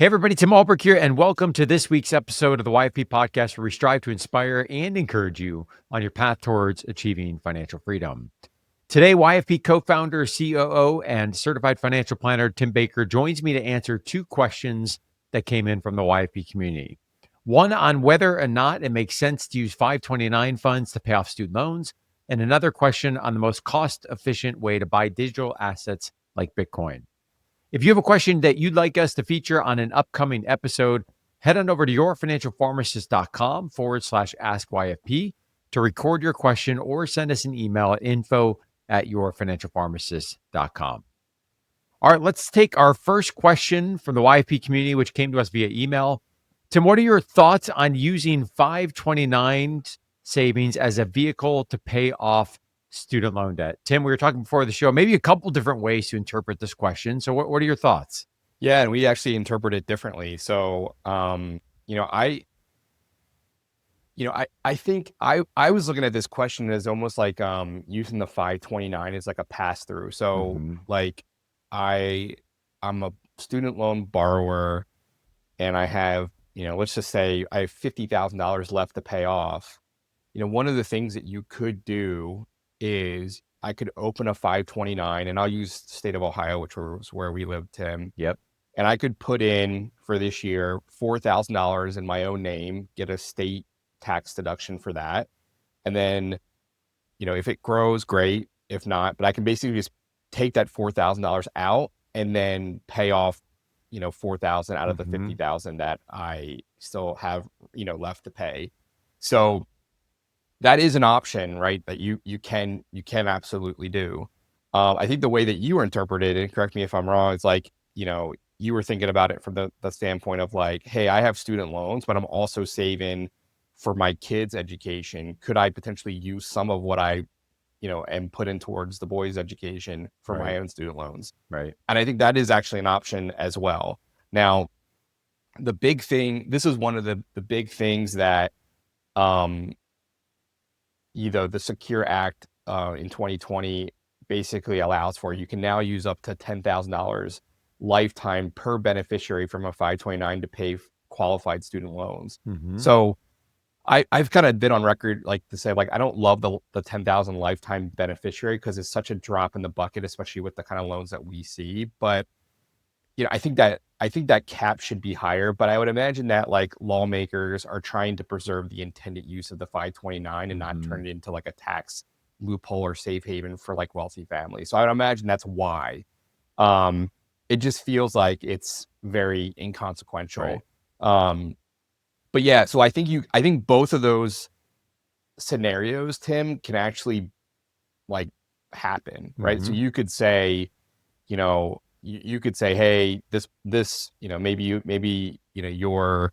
Hey everybody, Tim Ulbrich here, and welcome to this week's episode of the YFP Podcast, where we strive to inspire and encourage you on your path towards achieving financial freedom. Today, YFP Co-Founder COO and Certified Financial Planner Tim Baker joins me to answer two questions that came in from the YFP community. One on whether or not it makes sense to use 529 funds to pay off student loans, and another question on the most cost-efficient way to buy digital assets like Bitcoin. If you have a question that you'd like us to feature on an upcoming episode, head on over to yourfinancialpharmacist.com/askyfp to record your question or send us an email at info@yourfinancialpharmacist.com. All right, let's take our first question from the YFP community, which came to us via email. Tim, what are your thoughts on using 529 savings as a vehicle to pay off student loan debt? Tim, we were talking before the show, maybe a couple different ways to interpret this question. So what are your thoughts? Yeah, and we actually interpret it differently. So, I think I was looking at this question as almost like using the 529 as like a pass through. So like I'm a student loan borrower and I have, let's just say I have $50,000 left to pay off. One of the things that you could do is I could open a 529, and I'll use the state of Ohio, which was where we lived, Tim. Yep. And I could put in for this year $4,000 in my own name, get a state tax deduction for that. And then, if it grows, great. If not, but I can basically just take that $4,000 out and then pay off, 4,000 out of the 50,000 that I still have, left to pay. So that is an option, right? That you can absolutely do. I think the way that you interpreted it, and correct me if I'm wrong, it's like, you were thinking about it from the standpoint of like, hey, I have student loans, but I'm also saving for my kids' education. Could I potentially use some of what I, am put in towards the boys' education for my own student loans? Right. And I think that is actually an option as well. Now, the big thing, this is one of the big things that, the Secure Act in 2020 basically allows for. You can now use up to $10,000 lifetime per beneficiary from a 529 to pay qualified student loans. So I've kind of been on record like to say, like, I don't love the 10,000 lifetime beneficiary because it's such a drop in the bucket, especially with the kind of loans that we see. But I think that cap should be higher, but I would imagine that like lawmakers are trying to preserve the intended use of the 529 and not turn it into like a tax loophole or safe haven for like wealthy families. So I would imagine that's why. It just feels like it's very inconsequential. Right. But yeah, so I think both of those scenarios, Tim, can actually like happen, right? So you could say, you could say, hey, this, maybe your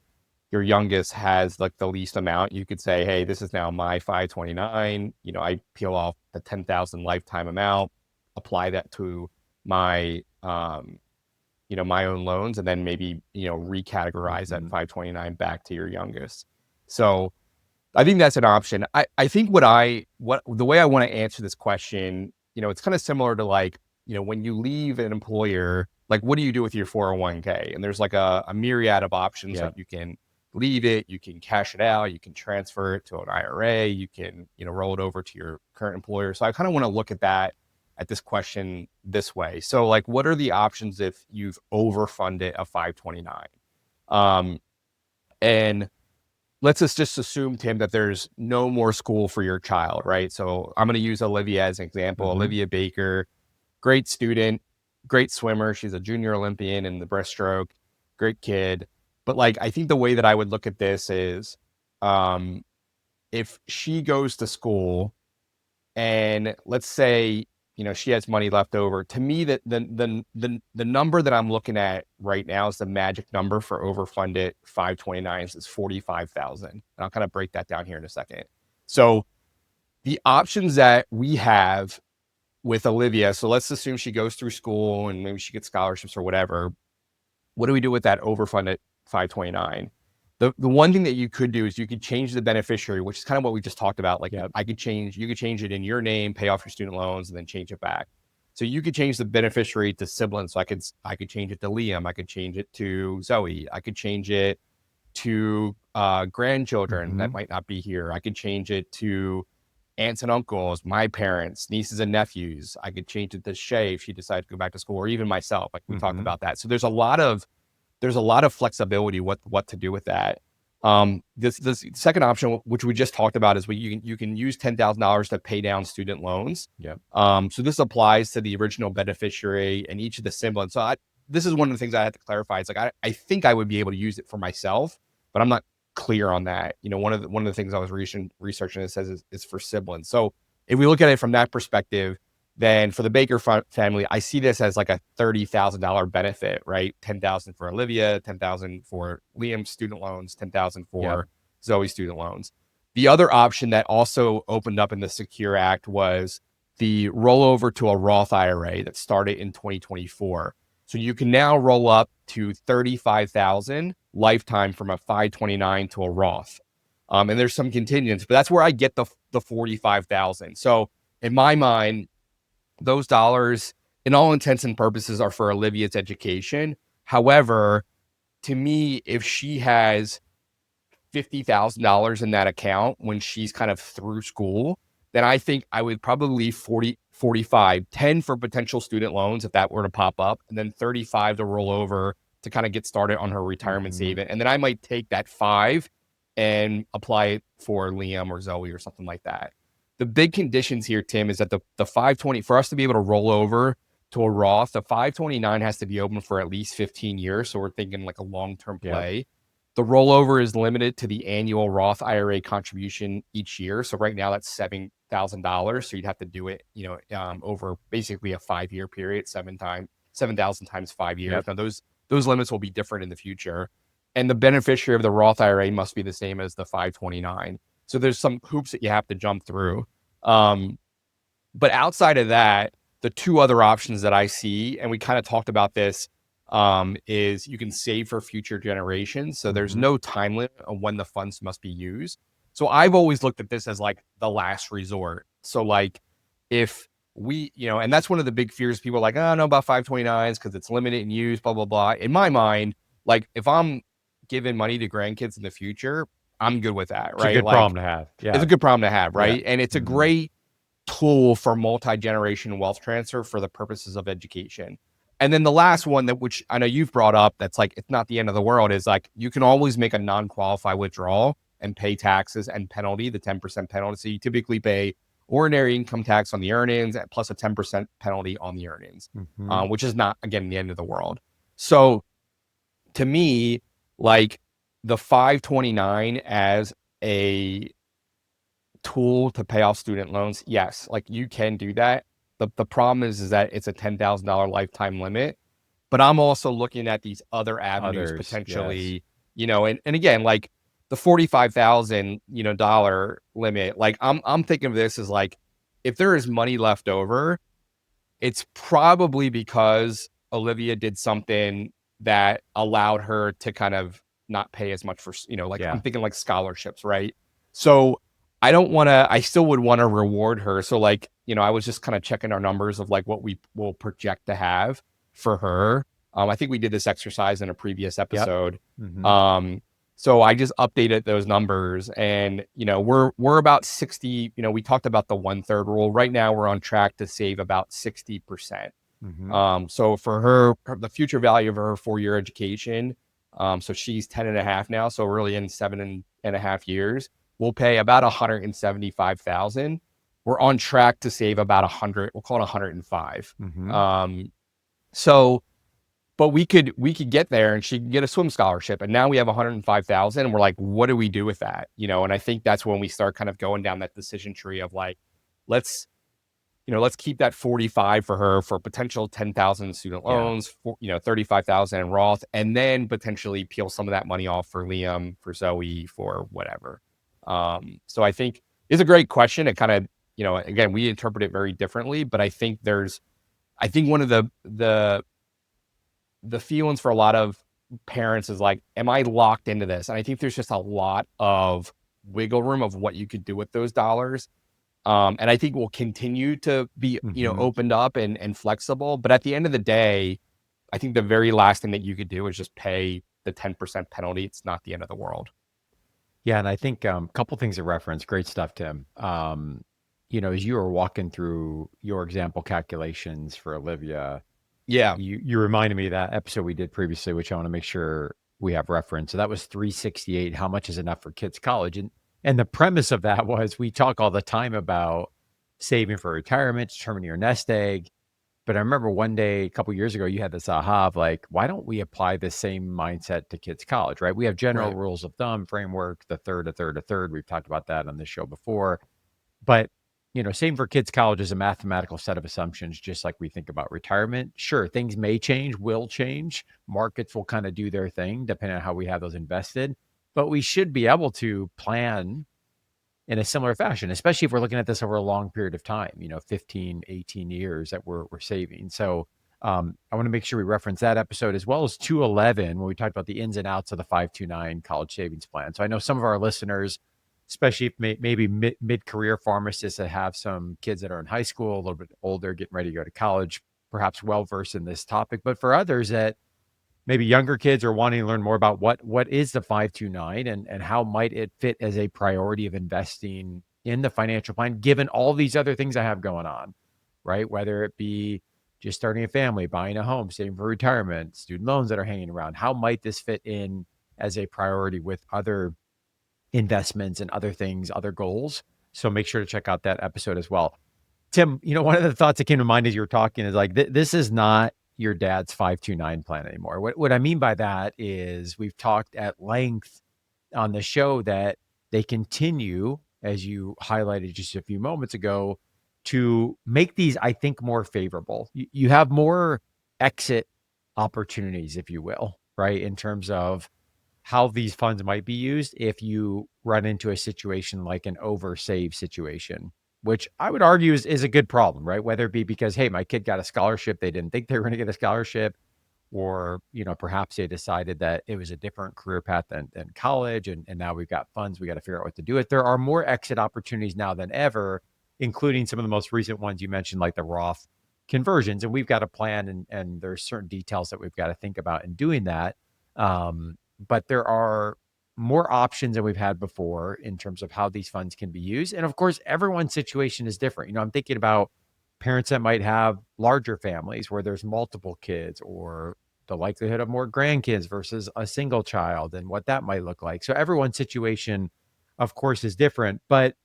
youngest has like the least amount. You could say, hey, this is now my 529. I peel off the 10,000 lifetime amount, apply that to my, my own loans, and then maybe, recategorize that 529 back to your youngest. So I think that's an option. I think the way I want to answer this question, it's kind of similar to like, when you leave an employer, like what do you do with your 401k? And there's like a myriad of options. Like you can leave it, you can cash it out, you can transfer it to an IRA, you can, roll it over to your current employer. So I kind of want to look at this question this way. So like, what are the options if you've overfunded a 529? And let's just assume, Tim, that there's no more school for your child, right? So I'm going to use Olivia as an example. Olivia Baker, great student, great swimmer. She's a junior Olympian in the breaststroke, great kid. But like, I think the way that I would look at this is, if she goes to school and let's say, she has money left over, to me that the number that I'm looking at right now is the magic number for overfunded 529s is 45,000. And I'll kind of break that down here in a second. So the options that we have with Olivia, so let's assume she goes through school and maybe she gets scholarships or whatever. What do we do with that overfunded 529? The one thing that you could do is you could change the beneficiary, which is kind of what we just talked about. Like you could change it in your name, pay off your student loans, and then change it back. So you could change the beneficiary to siblings. So I could change it to Liam. I could change it to Zoe. I could change it to grandchildren that might not be here. I could change it to aunts and uncles, my parents, nieces and nephews. I could change it to Shay if she decided to go back to school, or even myself. Like we talked about that. So there's a lot of flexibility what to do with that. This second option, which we just talked about, is you can use $10,000 to pay down student loans. Yep. So this applies to the original beneficiary and each of the siblings. So this is one of the things I have to clarify. It's like I think I would be able to use it for myself, but I'm not clear on that. One of the things I was researching, it says is for siblings. So if we look at it from that perspective, then for the Baker family, I see this as like a $30,000 benefit, right? $10,000 for Olivia, $10,000 for Liam's student loans, $10,000 for Zoe's student loans. The other option that also opened up in the Secure Act was the rollover to a Roth IRA that started in 2024. So you can now roll up to $35,000 lifetime from a 529 to a Roth. And there's some contingents, but that's where I get the $45,000. So in my mind, those dollars, in all intents and purposes, are for Olivia's education. However, to me, if she has $50,000 in that account when she's kind of through school, then I think I would probably 45, 10 for potential student loans if that were to pop up, and then 35 to roll over to kind of get started on her retirement saving. And then I might take that 5 and apply it for Liam or Zoe or something like that. The big conditions here, Tim, is that the 520, for us to be able to roll over to a Roth, the 529 has to be open for at least 15 years. So we're thinking like a long-term play. Yep. The rollover is limited to the annual Roth IRA contribution each year. So right now that's $7,000. So you'd have to do it, over basically a 5-year period, 7,000 times 5 years. Yep. Now those limits will be different in the future. And the beneficiary of the Roth IRA must be the same as the 529. So there's some hoops that you have to jump through. But outside of that, the two other options that I see, and we kind of talked about this, is you can save for future generations. So there's no time limit on when the funds must be used. So I've always looked at this as like the last resort. So like if we, and that's one of the big fears. People are like, I don't know about 529s because it's limited in use, blah, blah, blah. In my mind, like if I'm giving money to grandkids in the future, I'm good with that, right? It's a good problem to have. Yeah. It's a good problem to have, right? Yeah. And it's a great tool for multi-generation wealth transfer for the purposes of education. And then the last one which I know you've brought up, that's like, it's not the end of the world, is like, you can always make a non-qualified withdrawal and pay taxes and penalty, the 10% penalty. So you typically pay ordinary income tax on the earnings plus a 10% penalty on the earnings, which is not, again, the end of the world. So to me, like the 529 as a tool to pay off student loans, yes, like you can do that. The problem is that it's a $10,000 lifetime limit, but I'm also looking at these other avenues potentially, and again, like the $45,000, dollar limit, like I'm thinking of this as like, if there is money left over, it's probably because Olivia did something that allowed her to kind of not pay as much for, I'm thinking like scholarships, right? So I still would want to reward her. So like, I was just kind of checking our numbers of like what we will project to have for her. I think we did this exercise in a previous episode. Yep. So I just updated those numbers and, we're about 60, we talked about the 1/3 rule. Right now we're on track to save about 60%. So for her, the future value of her 4-year education, so she's 10 and a half now. So really in 7.5 years, we'll pay about $175,000. We're on track to save about 100. We'll call it 105. But we could get there and she can get a swim scholarship. And now we have 105,000 and we're like, what do we do with that? And I think that's when we start kind of going down that decision tree of like, let's keep that 45 for her for potential 10,000 student loans, 35,000 in Roth, and then potentially peel some of that money off for Liam, for Zoe, for whatever. So I think it's a great question. It kind of, again, we interpret it very differently, but I think one of the feelings for a lot of parents is like, am I locked into this? And I think there's just a lot of wiggle room of what you could do with those dollars. And I think we'll continue to be, opened up and flexible. But at the end of the day, I think the very last thing that you could do is just pay the 10% penalty. It's not the end of the world. Yeah, and I think a couple things to reference. Great stuff, Tim. As you were walking through your example calculations for Olivia, Yeah. you reminded me of that episode we did previously, which I want to make sure we have reference. So that was 368. How much is enough for kids' college? And the premise of that was we talk all the time about saving for retirement, determining your nest egg. But I remember one day, a couple years ago, you had this aha of like, why don't we apply the same mindset to kids' college, right? We have general Right. rules of thumb, framework, the third, a third, a third. We've talked about that on this show before. But, same for kids' college is a mathematical set of assumptions, just like we think about retirement. Sure, things may change, will change. Markets will kind of do their thing depending on how we have those invested. But we should be able to plan in a similar fashion, especially if we're looking at this over a long period of time, 15, 18 years that we're saving. So I want to make sure we reference that episode as well as 211 when we talked about the ins and outs of the 529 college savings plan. So I know some of our listeners, especially if maybe mid-career pharmacists that have some kids that are in high school, a little bit older, getting ready to go to college, perhaps well-versed in this topic. But for others that maybe younger kids are wanting to learn more about what is the 529 and how might it fit as a priority of investing in the financial plan, given all these other things I have going on, right? Whether it be just starting a family, buying a home, saving for retirement, student loans that are hanging around, how might this fit in as a priority with other investments and other things, other goals? So make sure to check out that episode as well. Tim, one of the thoughts that came to mind as you were talking is like, this is not your dad's 529 plan anymore. What I mean by that is we've talked at length on the show that they continue, as you highlighted just a few moments ago, to make these, I think, more favorable. You have more exit opportunities, if you will, right? In terms of how these funds might be used if you run into a situation like an oversave situation, which I would argue is a good problem, right? Whether it be because, hey, my kid got a scholarship, they didn't think they were going to get a scholarship, or, perhaps they decided that it was a different career path than college. And now we've got funds, we got to figure out what to do with. There are more exit opportunities now than ever, including some of the most recent ones you mentioned, like the Roth conversions. And we've got a plan and there's certain details that we've got to think about in doing that. But there are more options than we've had before in terms of how these funds can be used. And of course, everyone's situation is different. I'm thinking about parents that might have larger families where there's multiple kids, or the likelihood of more grandkids versus a single child and what that might look like. So everyone's situation, of course, is different. But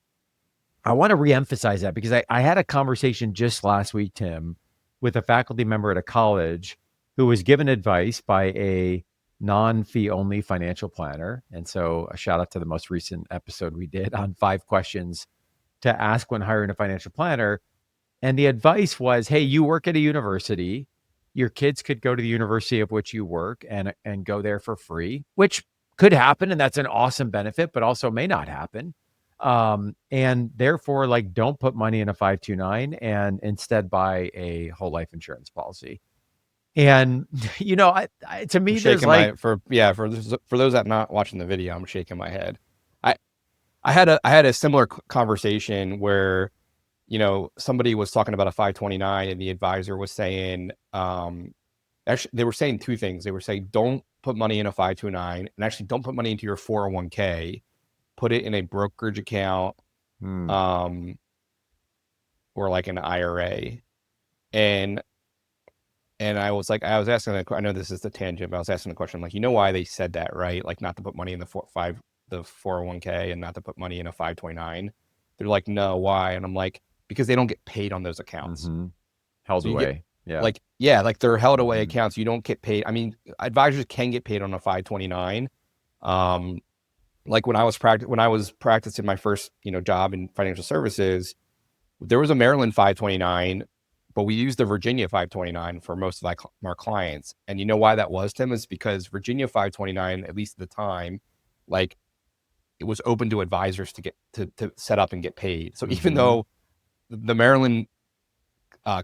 I want to reemphasize that because I had a conversation just last week, Tim, with a faculty member at a college who was given advice by a non-fee only financial planner. And so a shout out to the most recent episode we did on 5 questions to ask when hiring a financial planner. And the advice was, hey, you work at a university, your kids could go to the university of which you work and go there for free, which could happen. And that's an awesome benefit, but also may not happen. And therefore, like, don't put money in a 529 and instead buy a whole life insurance policy. And, to me, there's like, for those that not watching the video, I'm shaking my head. I had a similar conversation where, somebody was talking about a 529 and the advisor was saying, actually they were saying 2 things. They were saying, don't put money in a 529 and actually don't put money into your 401k, put it in a brokerage account, or like an IRA. And I was asking, I know this is the tangent, but I was asking the question, like, why they said that, right? Like, not to put money in the 401k and not to put money in a 529. They're like, no, why? And I'm like, because they don't get paid on those accounts. Held So away. Like they're held away accounts. You don't get paid. I mean, advisors can get paid on a 529. Like when I was practicing my first, job in financial services, there was a Maryland 529, but we used the Virginia 529 for most of our clients. And you know why that was, Tim? Is because Virginia 529, at least at the time, like, it was open to advisors to get to set up and get paid. So even though the Maryland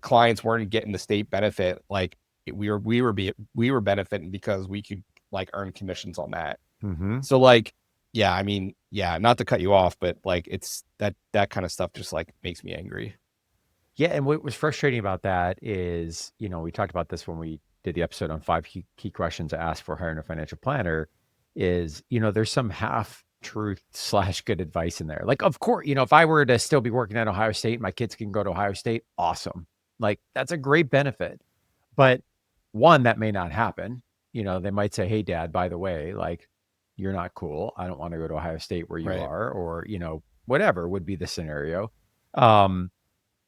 clients weren't getting the state benefit, like, we were benefiting because we could, like, earn commissions on that. So, like, yeah, I mean, yeah, not to cut you off, but like it's that kind of stuff just like makes me angry. Yeah, and what was frustrating about that is, we talked about this when we did the episode on 5 key questions to ask for hiring a financial planner. Is there's some half truth slash good advice in there. Like, of course, if I were to still be working at Ohio State, my kids can go to Ohio State. Awesome, like that's a great benefit. But one, that may not happen. They might say, "Hey, Dad, by the way, like you're not cool. I don't want to go to Ohio State where you Right. are," or whatever would be the scenario. Um,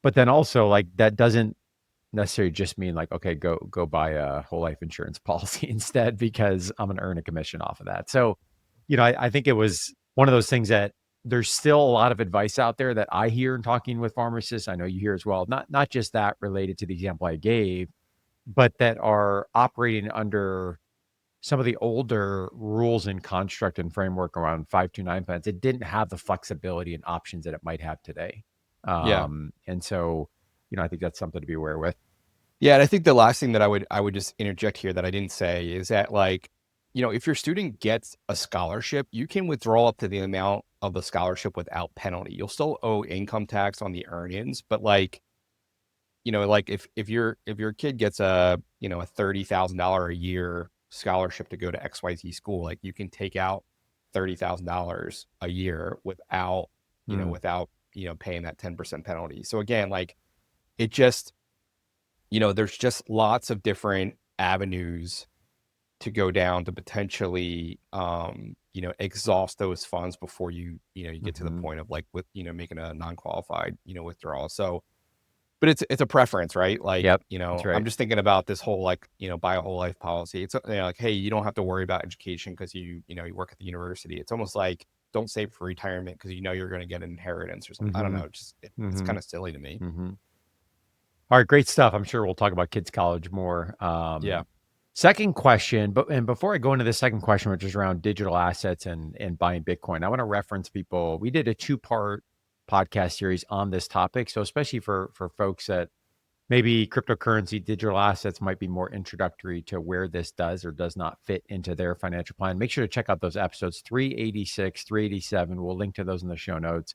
but then also, like, that doesn't necessarily just mean like, okay, go buy a whole life insurance policy instead because I'm gonna earn a commission off of that. So, I think it was one of those things that there's still a lot of advice out there that I hear in talking with pharmacists. I know you hear as well. Not just that related to the example I gave, but that are operating under some of the older rules and construct and framework around 529 plans. It didn't have the flexibility and options that it might have today. Yeah. And so, I think that's something to be aware with. Yeah, and I think the last thing that I would just interject here that I didn't say is that like, if your student gets a scholarship, you can withdraw up to the amount of the scholarship without penalty. You'll still owe income tax on the earnings, but like, like if your kid gets a $30,000 a year scholarship to go to XYZ school, like you can take out $30,000 a year without, Mm. without, paying that 10% penalty. So again, like it just, there's just lots of different avenues to go down to potentially, exhaust those funds before you get to the Mhm. point of like with, making a non-qualified, withdrawal. So, but it's a preference, right? Like, Yep, that's I'm right. just thinking about this whole like, buy a whole life policy. It's like, hey, you don't have to worry about education because you work at the university. It's almost like don't save for retirement because you're going to get an inheritance or something. I don't Mhm. know. It's kind Mhm. of silly to me. Mhm. All right, great stuff. I'm sure we'll talk about kids college more. Yeah. Second question, and before I go into the second question, which is around digital assets and buying Bitcoin, I want to reference people. We did a 2-part podcast series on this topic. So especially for folks that maybe cryptocurrency, digital assets might be more introductory to where this does or does not fit into their financial plan. Make sure to check out those episodes 386, 387. We'll link to those in the show notes.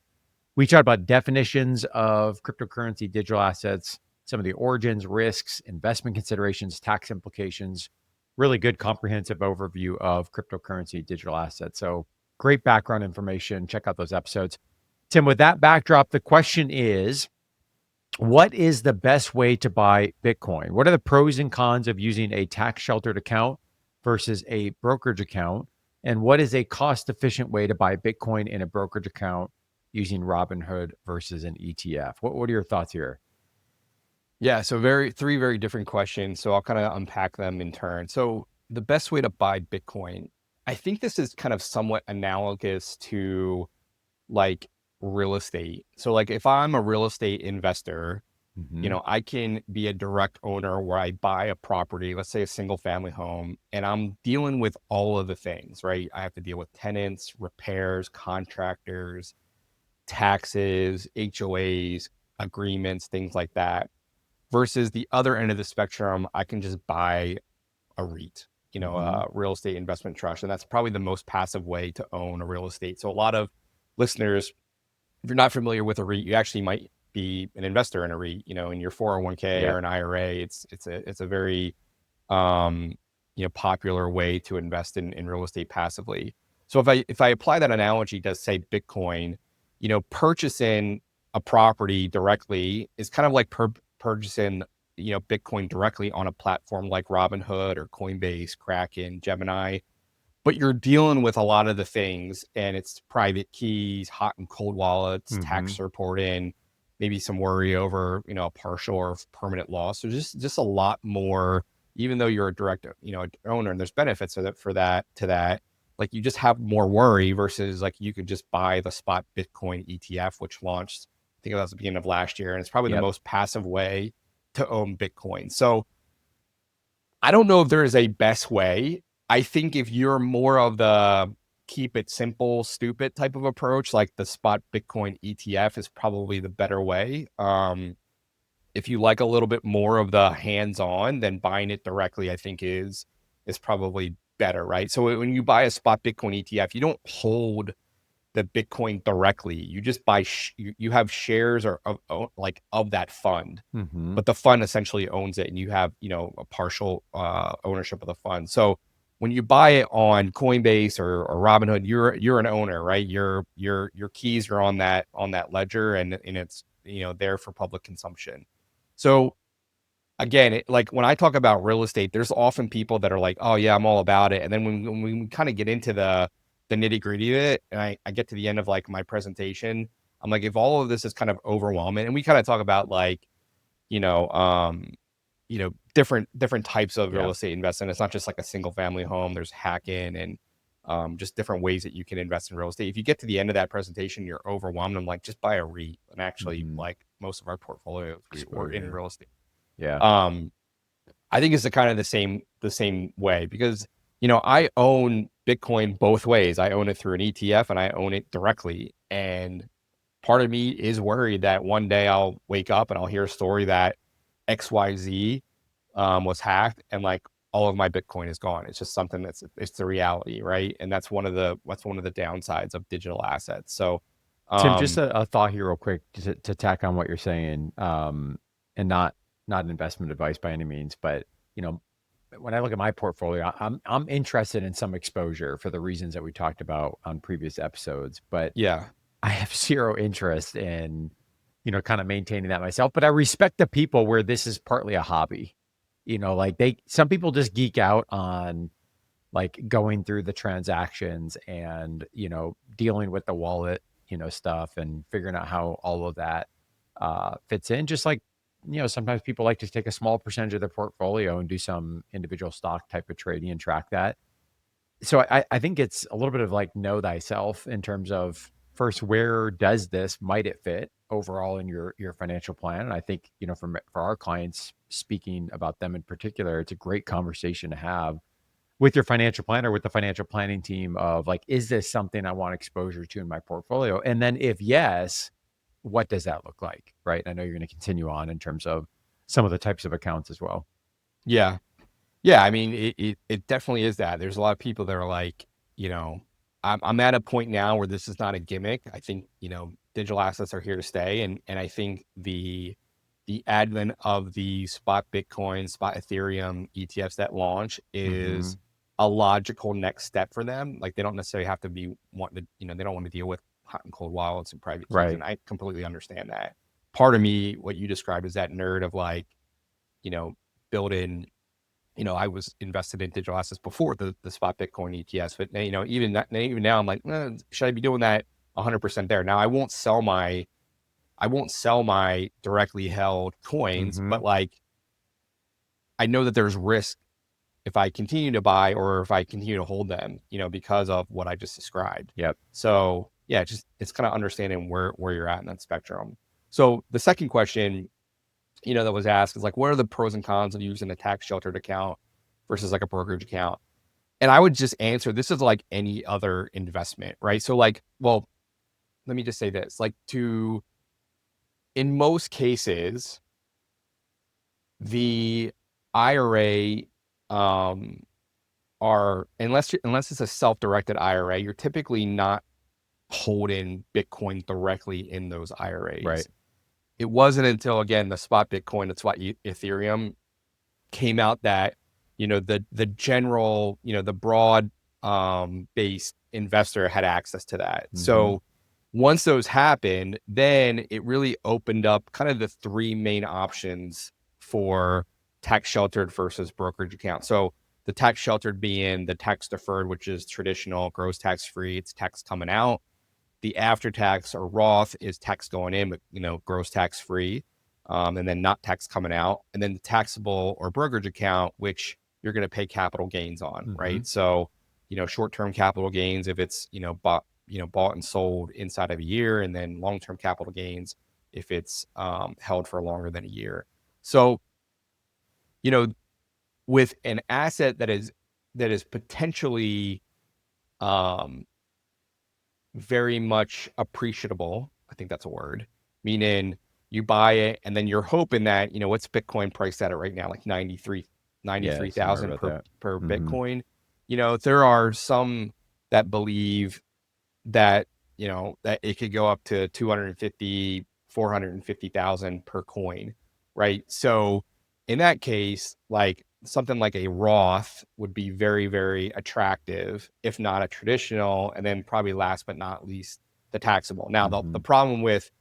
We talked about definitions of cryptocurrency, digital assets, some of the origins, risks, investment considerations, tax implications. Really good comprehensive overview of cryptocurrency, digital assets. So great background information. Check out those episodes. Tim, with that backdrop, the question is, what is the best way to buy Bitcoin? What are the pros and cons of using a tax sheltered account versus a brokerage account? And what is a cost efficient way to buy Bitcoin in a brokerage account using Robinhood versus an ETF? What are your thoughts here? Yeah, so three very different questions. So I'll kind of unpack them in turn. So the best way to buy Bitcoin, I think this is kind of somewhat analogous to like real estate. So like if I'm a real estate investor, Hmm. I can be a direct owner where I buy a property, let's say a single family home, and I'm dealing with all of the things, right? I have to deal with tenants, repairs, contractors, taxes, HOAs, agreements, things like that versus the other end of the spectrum, I can just buy a REIT, Hmm. a real estate investment trust. And that's probably the most passive way to own a real estate. So a lot of listeners, if you're not familiar with a REIT, you actually might be an investor in a REIT, in your 401k Yeah. or an IRA. It's a very popular way to invest in real estate passively. So if I apply that analogy to say Bitcoin, purchasing a property directly is kind of like purchasing Bitcoin directly on a platform like Robinhood or Coinbase, Kraken, Gemini. But you're dealing with a lot of the things, and it's private keys, hot and cold wallets, Hmm. tax reporting, maybe some worry over a partial or permanent loss. So just a lot more. Even though you're a direct owner, and there's benefits to that, like you just have more worry versus like you could just buy the spot Bitcoin ETF, which launched I think that was the beginning of last year, and it's probably the Yep. most passive way to own Bitcoin. So I don't know if there is a best way. I think if you're more of the keep it simple, stupid type of approach, like the spot Bitcoin ETF is probably the better way. If you like a little bit more of the hands-on, then buying it directly, I think is probably better, right? So when you buy a spot Bitcoin ETF, you don't hold the Bitcoin directly. You just buy, you have shares or of that fund, Mm-hmm. but the fund essentially owns it and you have, a partial ownership of the fund. So when you buy it on Coinbase or Robinhood, you're an owner, right? Your keys are on that ledger and it's, there for public consumption. So again, like when I talk about real estate, there's often people that are like, oh yeah, I'm all about it. And then when we kind of get into the nitty gritty of it, and I get to the end of like my presentation, I'm like, if all of this is kind of overwhelming, and we kind of talk about like, you know, um, different types of real estate investment. It's not just like a single family home. There's hacking and just different ways that you can invest in real estate. If you get to the end of that presentation, you're overwhelmed. I'm like, just buy a REIT. And actually, like most of our portfolios, we're in real estate. Yeah. I think it's the same way because, I own Bitcoin both ways. I own it through an ETF and I own it directly. And part of me is worried that one day I'll wake up and I'll hear a story that XYZ was hacked and like all of my Bitcoin is gone. It's just something it's the reality, right? And that's one of the downsides of digital assets. So Tim, just a thought here real quick to tack on what you're saying, and not investment advice by any means, but when I look at my portfolio, I'm interested in some exposure for the reasons that we talked about on previous episodes, but yeah, I have zero interest in, kind of maintaining that myself. But I respect the people where this is partly a hobby. Like some people just geek out on like going through the transactions and, dealing with the wallet, stuff and figuring out how all of that fits in. Just like, sometimes people like to take a small percentage of their portfolio and do some individual stock type of trading and track that. So I think it's a little bit of like know thyself in terms of first, where does this, might it fit overall in your financial plan? And I think, for our clients, speaking about them in particular, it's a great conversation to have with your financial planner, with the financial planning team of like, is this something I want exposure to in my portfolio? And then if yes, what does that look like? Right. I know you're going to continue on in terms of some of the types of accounts as well. yeah. Yeah, I mean, it definitely is that. There's a lot of people that are like, I'm at a point now where this is not a gimmick. I think, digital assets are here to stay. And I think the advent of the spot Bitcoin, spot Ethereum ETFs that launch is a logical next step for them. Like they don't necessarily have to be wanting to, they don't want to deal with hot and cold wallets and private keys. Right. And I completely understand that. Part of me, what you described is that nerd of like, build in, I was invested in digital assets before the spot Bitcoin ETFs, but even now I'm like, should I be doing that 100% there? Now I won't sell my directly held coins, but like, I know that there's risk if I continue to buy or if I continue to hold them, because of what I just described. Yep. So yeah, it's kind of understanding where you're at in that spectrum. So the second question, that was asked is like, what are the pros and cons of using a tax sheltered account versus like a brokerage account? And I would just answer, this is like any other investment, right? So like, well, let me just say this, like in most cases, the IRA, unless it's a self-directed IRA, you're typically not holding Bitcoin directly in those IRAs. Right. It wasn't until, again, the spot Bitcoin, the spot Ethereum came out that, the general, the broad based investor had access to that. So once those happened, then it really opened up kind of the three main options for tax sheltered versus brokerage account. So the tax sheltered being the tax deferred, which is traditional, gross tax free, it's tax coming out. The after tax or Roth is tax going in, but gross tax free, and then not tax coming out. And then the taxable or brokerage account, which you're going to pay capital gains on, right? So, short-term capital gains if it's bought and sold inside of a year, and then long-term capital gains if it's held for longer than a year. So, with an asset that is potentially very much appreciable. I think that's a word, meaning you buy it and then you're hoping that, what's Bitcoin priced at it right now? Like 93,000 per Bitcoin. there are some that believe that, that it could go up to 250, 450,000 per coin, right? So in that case, like something like a Roth would be very, very attractive, if not a traditional, and then probably last but not least, the taxable. Now, the problem with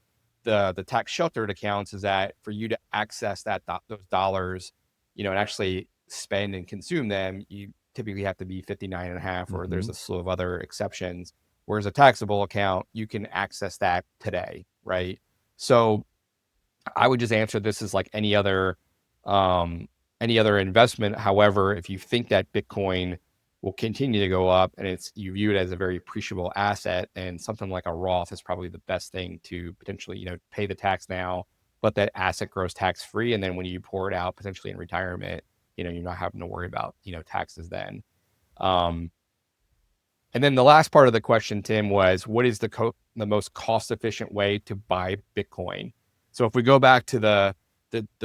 the tax sheltered accounts is that for you to access those dollars, and actually spend and consume them, you typically have to be 59 and a half, or there's a slew of other exceptions. Whereas a taxable account, you can access that today, right? So I would just answer this as like any other investment. However, if you think that Bitcoin will continue to go up and you view it as a very appreciable asset, and something like a Roth is probably the best thing to potentially, pay the tax now, but that asset grows tax free. And then when you pour it out potentially in retirement, you're not having to worry about, taxes then. And then the last part of the question, Tim, was what is the most cost efficient way to buy Bitcoin? So if we go back to the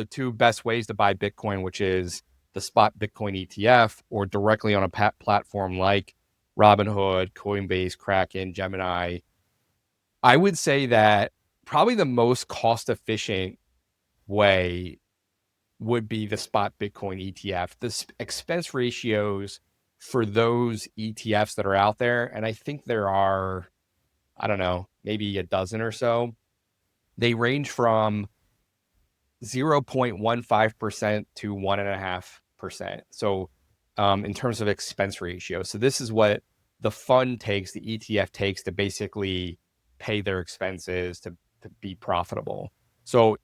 two best ways to buy Bitcoin, which is the spot Bitcoin ETF or directly on a platform like Robinhood, Coinbase, Kraken, Gemini, I would say that probably the most cost efficient way would be the spot Bitcoin ETF. The expense ratios for those ETFs that are out there, and I think there are, I don't know, maybe a dozen or so, they range from 0.15% to 1.5%. So in terms of expense ratio. So this is what the fund takes, the ETF takes to basically pay their expenses to be profitable. So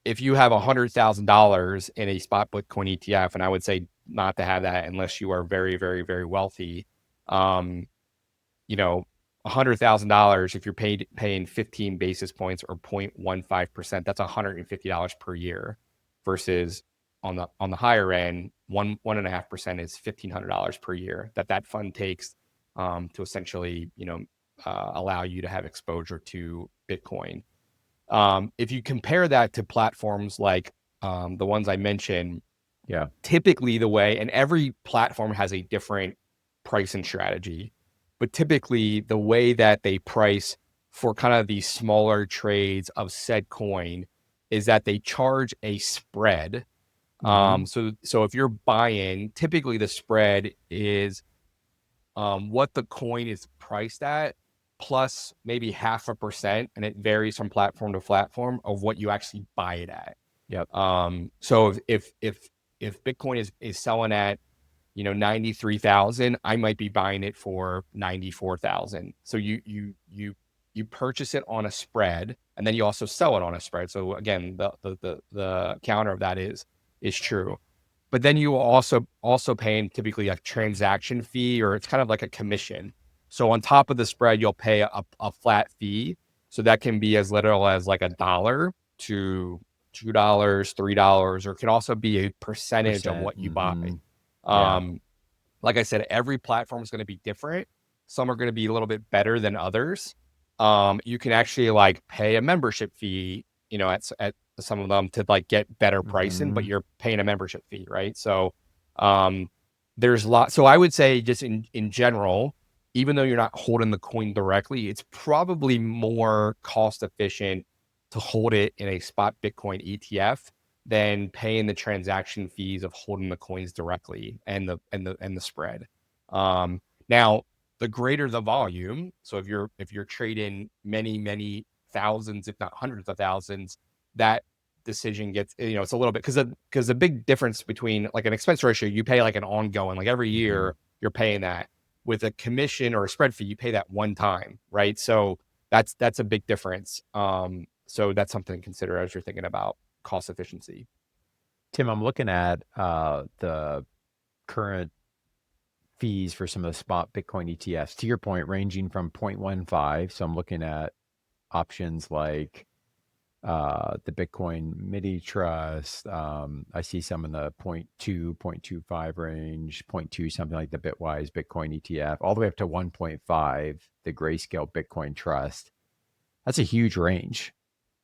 if you have $100,000 in a spot Bitcoin ETF, and I would say not to have that unless you are very, very, very wealthy, $100,000, if you're paying 15 basis points or 0.15%, that's $150 per year, versus on the higher end, 1.5% is $1,500 per year that fund takes to essentially, allow you to have exposure to Bitcoin. If you compare that to platforms like the ones I mentioned, typically the way, and every platform has a different pricing strategy, but typically the way that they price for kind of these smaller trades of said coin is that they charge a spread. So if you're buying, typically the spread is what the coin is priced at, plus maybe 0.5%, and it varies from platform to platform of what you actually buy it at. So if Bitcoin is selling at 93,000, I might be buying it for 94,000. So you purchase it on a spread, and then you also sell it on a spread. So again, the counter of that is true. But then you will also paying typically a transaction fee, or it's kind of like a commission. So on top of the spread, you'll pay a flat fee. So that can be as little as like $1 to $2, $3, or it can also be a percentage of what you buy. Like I said, every platform is going to be different. Some are going to be a little bit better than others. You can actually like pay a membership fee, at some of them to like get better pricing, but you're paying a membership fee, right? So there's a lot. So I would say just in general, even though you're not holding the coin directly, it's probably more cost efficient to hold it in a spot Bitcoin ETF than paying the transaction fees of holding the coins directly and the spread. Now, the greater the volume, so if you're trading many thousands, if not hundreds of thousands, that decision gets, it's a little bit, because the big difference between like an expense ratio, you pay like an ongoing, like every year you're paying that. With a commission or a spread fee, you pay that one time, right? So that's a big difference. So that's something to consider as you're thinking about cost efficiency. Tim, I'm looking at the current fees for some of the spot Bitcoin ETFs, to your point, ranging from 0.15. So I'm looking at options like the Bitcoin Mini Trust. I see some in the 0.2, 0.25 range, 0.2, something like the Bitwise Bitcoin ETF, all the way up to 1.5, the Grayscale Bitcoin Trust. That's a huge range.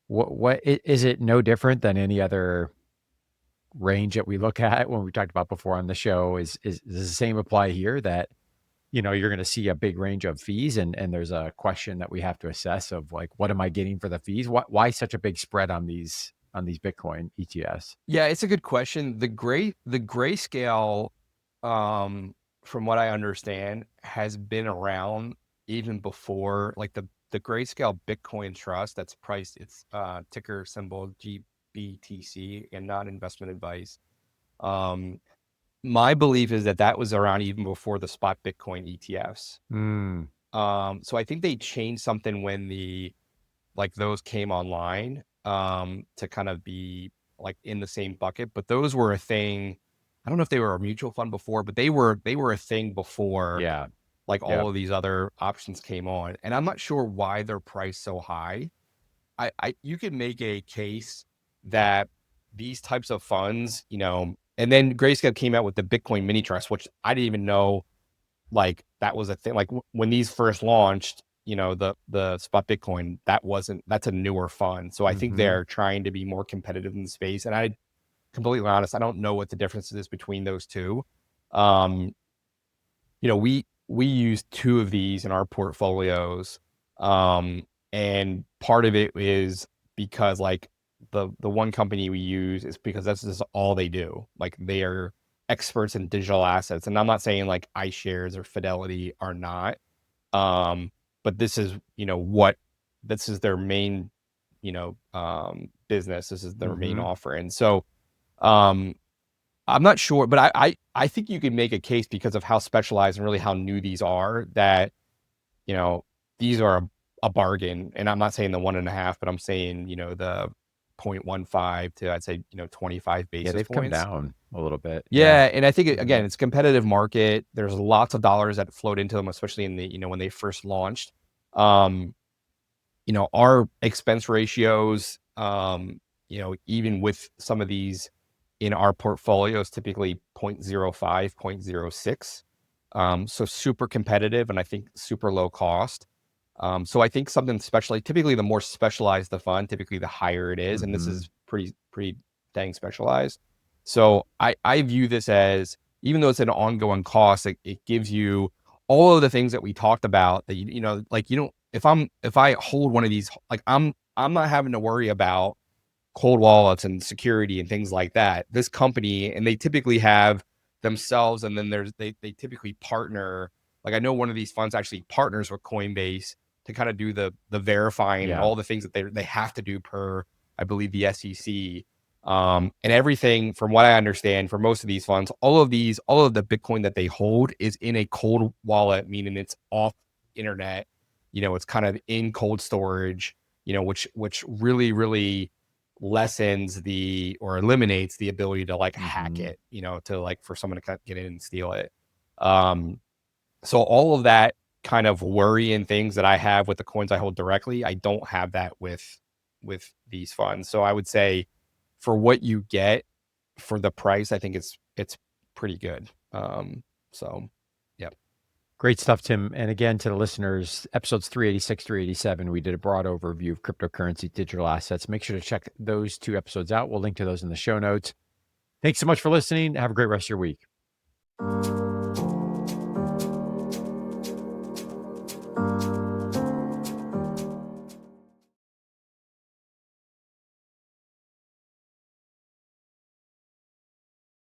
What is it no different than any other range that we look at when we talked about before on the show? Is does the same apply here, that you're going to see a big range of fees, and there's a question that we have to assess of like, what am I getting for the fees? Why such a big spread on these Bitcoin ETFs? Yeah, it's a good question. The grayscale, from what I understand, has been around even before, like the grayscale Bitcoin trust that's priced, its ticker symbol GBTC, and not investment advice. My belief is that was around even before the spot Bitcoin ETFs. So I think they changed something when those came online, to kind of be like in the same bucket, but those were a thing. I don't know if they were a mutual fund before, but they were a thing before, Yeah. all of these other options came on. And I'm not sure why they're priced so high. You could make a case that these types of funds, and then Grayscale came out with the Bitcoin mini trust, which I didn't even know that was a thing. Like when these first launched, the spot Bitcoin, that's a newer fund. So I think they're trying to be more competitive in the space. And I completely honest, I don't know what the difference is between those two. We use two of these in our portfolios. And part of it is because the one company we use is because that's just all they do. Like they are experts in digital assets. And I'm not saying like iShares or Fidelity are not. But this is, this is their main, business. This is their main offer. And so, I'm not sure, but I think you can make a case because of how specialized and really how new these are, that, these are a bargain. And I'm not saying the 1.5, but I'm saying, the 0.15 to, I'd say, 25 basis they've points. come down a little bit. Yeah. And I think, again, it's a competitive market. There's lots of dollars that flowed into them, especially in the, when they first launched. Our expense ratios, even with some of these in our portfolios, typically 0.05, 0.06. So super competitive, and I think super low cost. So I think something typically the more specialized the fund, typically the higher it is. And this is pretty dang specialized. So I view this as, even though it's an ongoing cost, it gives you all of the things that we talked about that, if I hold one of these, I'm not having to worry about cold wallets and security and things like that. This company, and they typically have themselves, and then they typically partner. Like I know one of these funds actually partners with Coinbase to kind of do the verifying and all the things that they have to do per, I believe, the SEC. And everything, from what I understand, for most of these funds, all of the Bitcoin that they hold is in a cold wallet, meaning it's off internet. It's kind of in cold storage, which really, really lessens or eliminates the ability to hack it, to for someone to get in and steal it. So all of that kind of worry and things that I have with the coins I hold directly, I don't have that with these funds. So I would say, for what you get for the price, I think it's pretty good. So yeah. Great stuff, Tim. And again, to the listeners, episodes 386, 387, we did a broad overview of cryptocurrency, digital assets. Make sure to check those 2 episodes out. We'll link to those in the show notes. Thanks so much for listening. Have a great rest of your week.